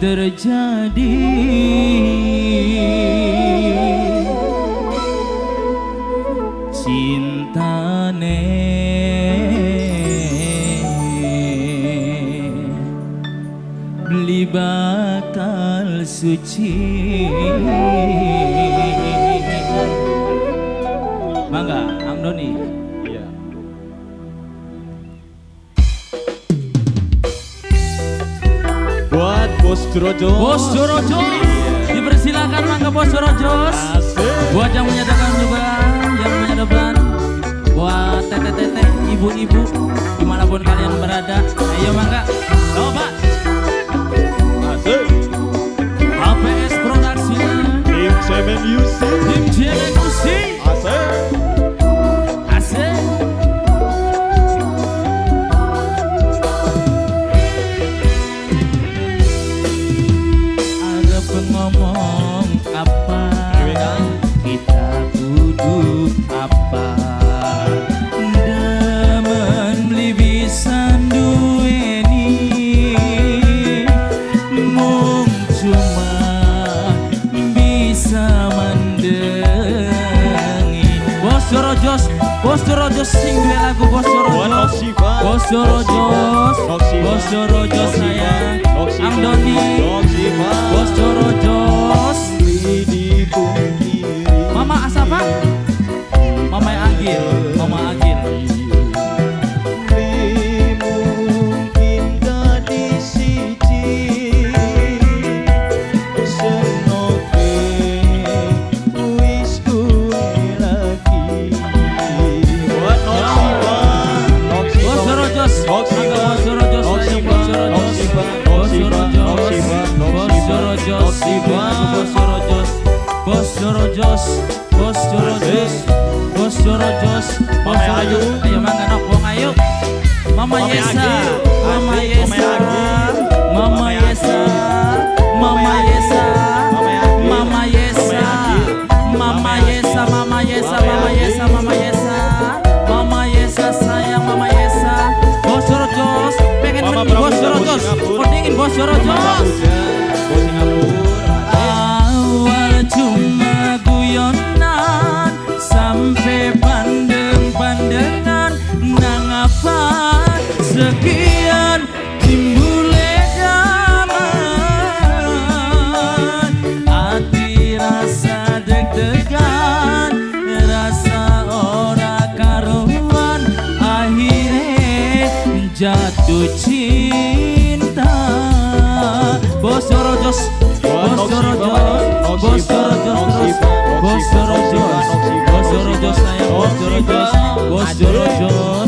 terjadi. Cintane beli bakal suci. Mangga, Ang Doni. Iya. Buat Bos Jorojos. Bos Jorojos, dipersilakan mangga Bos Jorojos. Buat yang menyatakan juga, yang menyatakan, buat teteh-teteh, ibu-ibu, dimanapun kalian berada, ayo mangga, coba. Asik. APS Production, Tim Cemen Yusi. Tim Cemen Yusi. Asik. Asik. Ada pengomong apa? Kita kudu apa? Demen beli bisa duweni, mung cuma bisa mendengi. Bos Jorojos, Bos Jorojos sing duwe lagu Bos Jorojos. Bos Jorojos, Bos Jorojos sayang, Ang Doni, Bos Jorojos. Mama Asapa, Mama Agil, Mama Agil. Bos Jorojos, Bos Jorojos, Bos Jorojos, Bos Jorojos. Ayo mangga nok wong ayo. Mama Yesa, Mama Yesa, Mama Yesa, Mama Yesa, Mama Yesa, Mama Yesa, Mama Yesa, Mama Yesa, Mama Yesa, Mama Yesa sayang Mama Yesa. Bos Jorojos, pengen mending Bos Jorojos, mendingin Bos Jorojos. Awal cuma guyonan sampai pandeng-pandengan, nang apa sekian timbule zaman, hati rasa deg-degan, rasa ora karuan, akhirnya jatuh cinta. Bos Jorojos, Bos Jorojos, Bos Jorojos, Bos Jorojos, Bos Jorojos sayang Bos Jorojos, Bos Jorojos.